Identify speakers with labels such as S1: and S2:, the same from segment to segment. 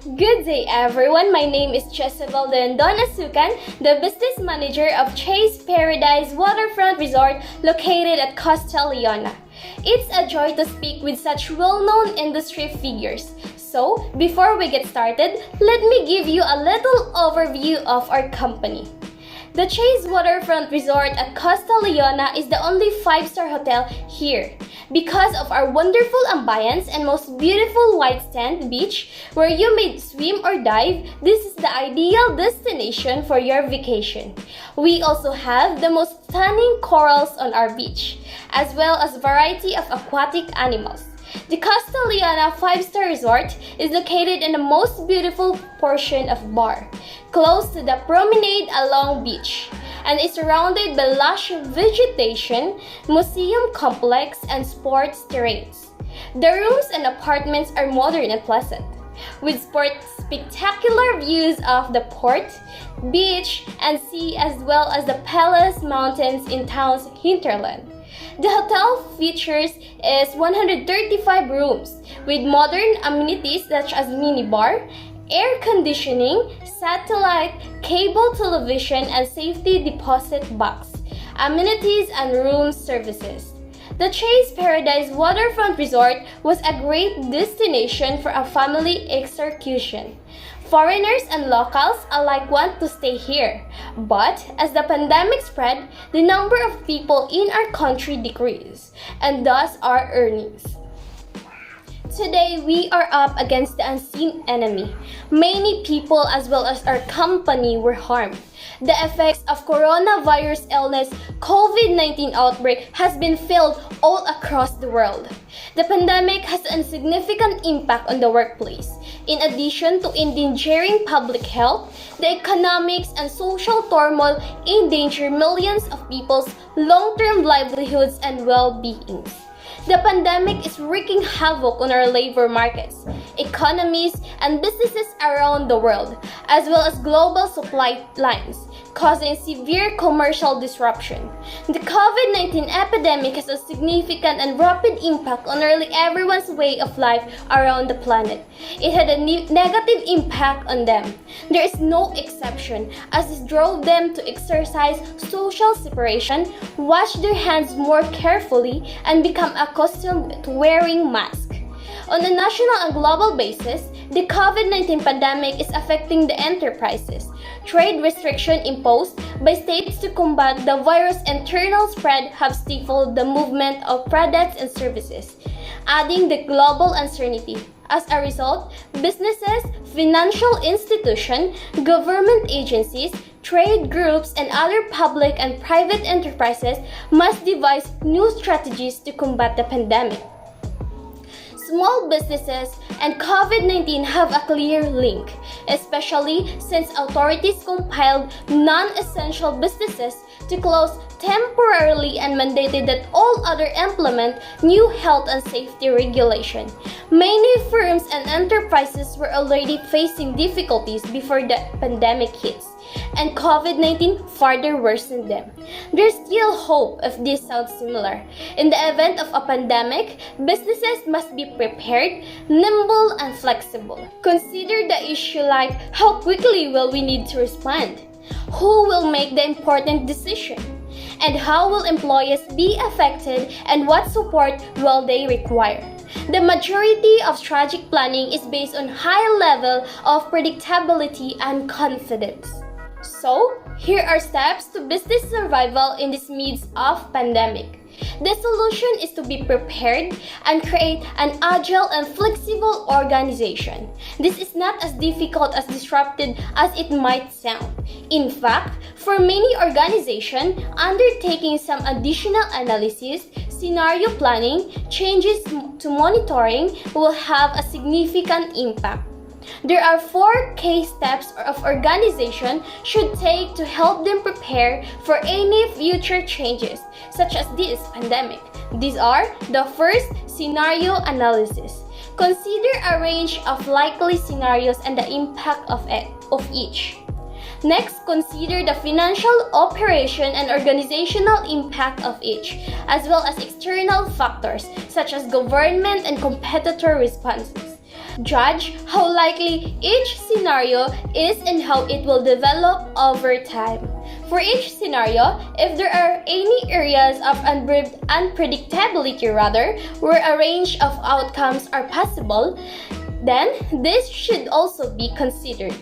S1: Good day everyone, my name is Jessivel Asucan, the business manager of Chase Paradise Waterfront Resort located at Kristel. It's a joy to speak with such well-known industry figures. So, before we get started, let me give you a little overview of our company. The Chase Waterfront Resort at Kristel is the only 5-star hotel here because of our wonderful ambience and most beautiful white sand beach where you may swim or dive. This is the ideal destination for your vacation. We also have the most stunning corals on our beach, as well as a variety of aquatic animals. The Kristel 5-star resort is located in the most beautiful portion of Bar, close to the promenade along beach, and is surrounded by lush vegetation, museum complex, and sports terrains. The rooms and apartments are modern and pleasant, with spectacular views of the port, beach, and sea, as well as the Palace Mountains in town's hinterland. The hotel features 135 rooms with modern amenities such as minibar, air conditioning, satellite, cable television, and safety deposit box, amenities and room services. The Chase Paradise Waterfront Resort was a great destination for a family excursion. Foreigners and locals alike want to stay here, but as the pandemic spread, the number of people in our country decreased, and thus our earnings. Today, we are up against the unseen enemy. Many people as well as our company were harmed. The effects of coronavirus illness, COVID-19 outbreak has been felt all across the world. The pandemic has a significant impact on the workplace. In addition to endangering public health, the economics and social turmoil endanger millions of people's long-term livelihoods and well-being. The pandemic is wreaking havoc on our labor markets, economies, and businesses around the world, as well as global supply lines, causing severe commercial disruption. The COVID-19 epidemic has a significant and rapid impact on nearly everyone's way of life around the planet. It had a negative impact on them. There is no exception, as it drove them to exercise social separation, wash their hands more carefully, and become accustomed to wearing masks. On a national and global basis, the COVID-19 pandemic is affecting the enterprises. Trade restrictions imposed by states to combat the virus' internal spread have stifled the movement of products and services, adding the global uncertainty. As a result, businesses, financial institutions, government agencies, trade groups, and other public and private enterprises must devise new strategies to combat the pandemic. Small businesses and COVID-19 have a clear link, especially since authorities compelled non-essential businesses to close temporarily and mandated that all others implement new health and safety regulation. Many firms and enterprises were already facing difficulties before the pandemic hits, and COVID-19 further worsened them. There's still hope if this sounds similar. In the event of a pandemic, businesses must be prepared, nimble, and flexible. Consider the issue like how quickly will we need to respond? Who will make the important decision? And how will employees be affected and what support will they require? The majority of strategic planning is based on high level of predictability and confidence. So, here are steps to business survival in this midst of pandemic. The solution is to be prepared and create an agile and flexible organization. This is not as difficult as disrupted as it might sound. In fact, for many organizations, undertaking some additional analysis, scenario planning, changes to monitoring will have a significant impact. There are 4 key steps of organization should take to help them prepare for any future changes, such as this pandemic. These are the first, scenario analysis. Consider a range of likely scenarios and the impact of each. Next, consider the financial, operation, and organizational impact of each, as well as external factors such as government and competitor responses. Judge how likely each scenario is and how it will develop over time. For each scenario, if there are any areas of unpredictability where a range of outcomes are possible, then this should also be considered.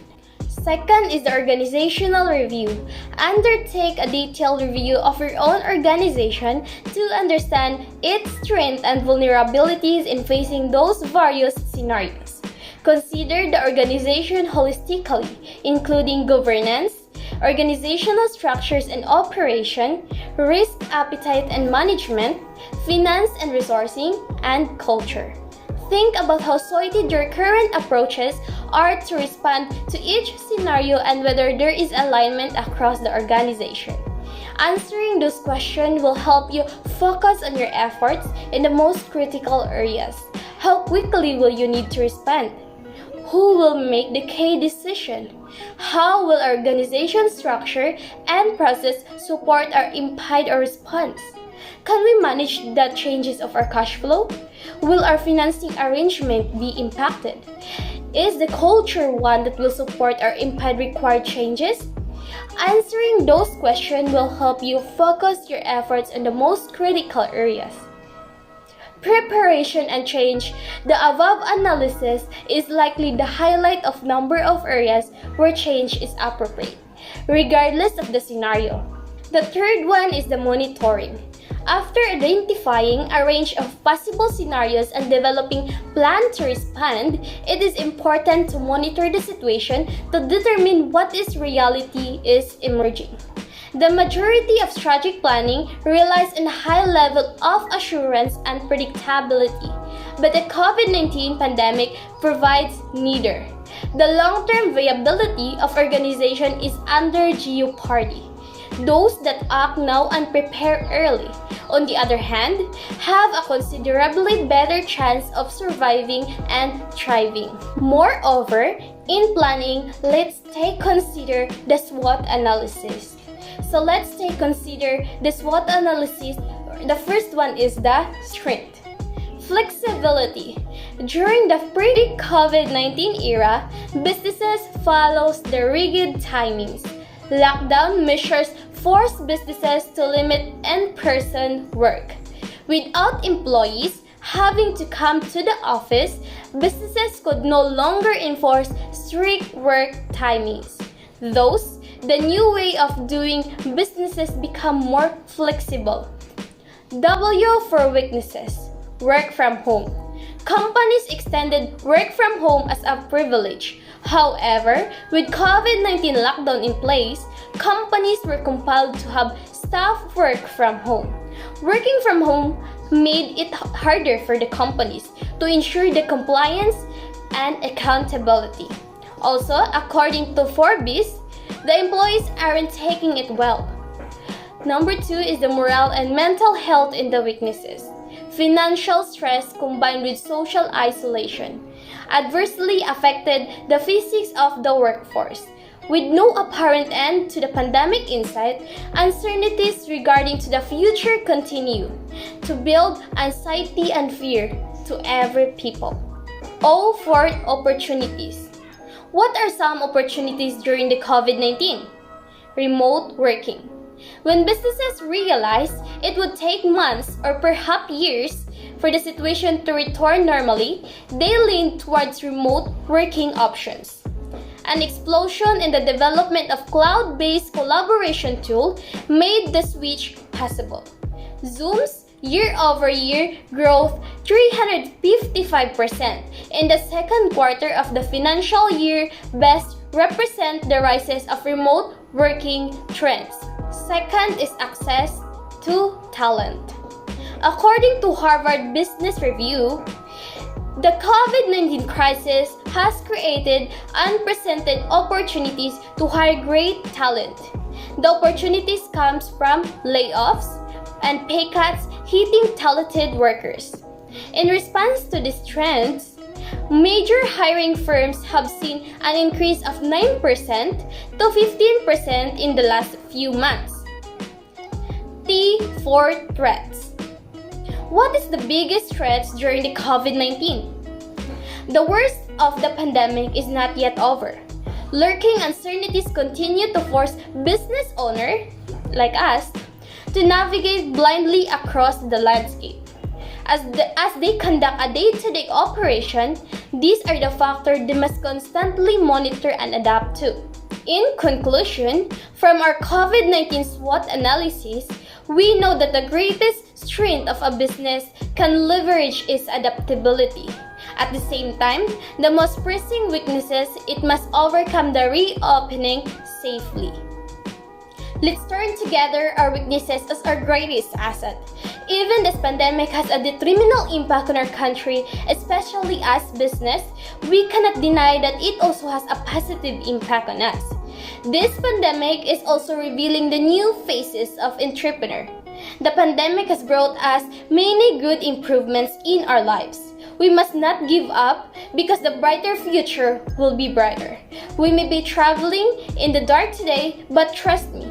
S1: Second is the organizational review. Undertake a detailed review of your own organization to understand its strengths and vulnerabilities in facing those various scenarios. Consider the organization holistically, including governance, organizational structures and operation, risk appetite and management, finance and resourcing, and culture. Think about how suited your current approaches are to respond to each scenario and whether there is alignment across the organization. Answering those questions will help you focus on your efforts in the most critical areas. How quickly will you need to respond? Who will make the key decision? How will our organization structure and process support our impede or response? Can we manage the changes of our cash flow? Will our financing arrangement be impacted? Is the culture one that will support our impede required changes? Answering those questions will help you focus your efforts on the most critical areas. Preparation and change. The above analysis is likely the highlight of number of areas where change is appropriate, regardless of the scenario. The third one is the monitoring. After identifying a range of possible scenarios and developing plan to respond, it is important to monitor the situation to determine what is reality is emerging. The majority of strategic planning relies on a high level of assurance and predictability, but the COVID-19 pandemic provides neither. The long-term viability of organization is under jeopardy. Those that act now and prepare early, on the other hand, have a considerably better chance of surviving and thriving. Moreover, in planning, let's consider the SWOT analysis. So let's consider the SWOT analysis. The first one is the strength. Flexibility. During the pre-COVID-19 era, businesses follows the rigid timings. Lockdown measures forced businesses to limit in-person work. Without employees having to come to the office, businesses could no longer enforce strict work timings. Thus, the new way of doing businesses become more flexible. W for weaknesses. Work from home. Companies extended work from home as a privilege. However, with COVID-19 lockdown in place, companies were compelled to have staff work from home. Working from home made it harder for the companies to ensure the compliance and accountability. Also, according to Forbes, the employees aren't taking it well. Number 2 is the morale and mental health in the weaknesses. Financial stress combined with social isolation adversely affected the physics of the workforce. With no apparent end to the pandemic in sight, uncertainties regarding to the future continue to build anxiety and fear to every people. O for opportunities. What are some opportunities during the COVID-19? Remote working. When businesses realized it would take months or perhaps years for the situation to return normally, they leaned towards remote working options. An explosion in the development of cloud-based collaboration tool made the switch possible. Zoom's year-over-year growth 355% in the second quarter of the financial year best represent the rises of remote working trends. Second is access to talent. According to Harvard Business Review, the COVID-19 crisis has created unprecedented opportunities to hire great talent. The opportunities comes from layoffs and pay cuts hitting talented workers. In response to these trends, major hiring firms have seen an increase of 9% to 15% in the last few months. T for threats. What is the biggest threats during the COVID-19? The worst of the pandemic is not yet over. Lurking uncertainties continue to force business owners, like us, to navigate blindly across the landscape. As they conduct a day-to-day operation, these are the factors they must constantly monitor and adapt to. In conclusion, from our COVID-19 SWOT analysis, we know that the greatest strength of a business can leverage is adaptability. At the same time, the most pressing weaknesses, it must overcome the reopening safely. Let's turn together our weaknesses as our greatest asset. Even this pandemic has a detrimental impact on our country, especially as business, we cannot deny that it also has a positive impact on us. This pandemic is also revealing the new faces of entrepreneur. The pandemic has brought us many good improvements in our lives. We must not give up because the brighter future will be brighter. We may be traveling in the dark today, but trust me,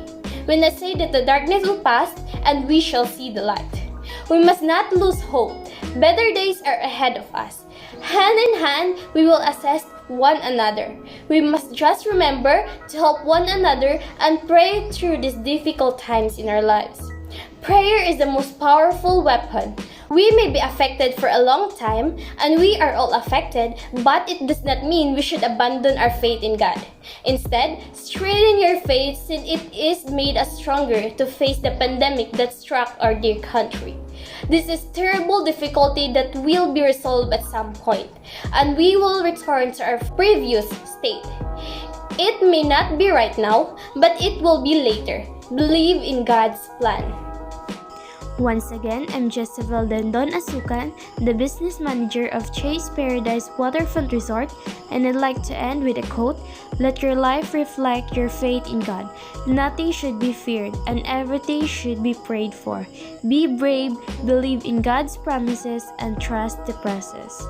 S1: when I say that the darkness will pass and we shall see the light. We must not lose hope. Better days are ahead of us. Hand in hand, we will assess one another. We must just remember to help one another and pray through these difficult times in our lives. Prayer is the most powerful weapon. We may be affected for a long time, and we are all affected, but it does not mean we should abandon our faith in God. Instead, strengthen your faith since it is made us stronger to face the pandemic that struck our dear country. This is terrible difficulty that will be resolved at some point, and we will return to our previous state. It may not be right now, but it will be later. Believe in God's plan.
S2: Once again, I'm Jessivel Asucan, the business manager of Chase Paradise Waterfront Resort, and I'd like to end with a quote: "Let your life reflect your faith in God. Nothing should be feared, and everything should be prayed for. Be brave, believe in God's promises, and trust the process."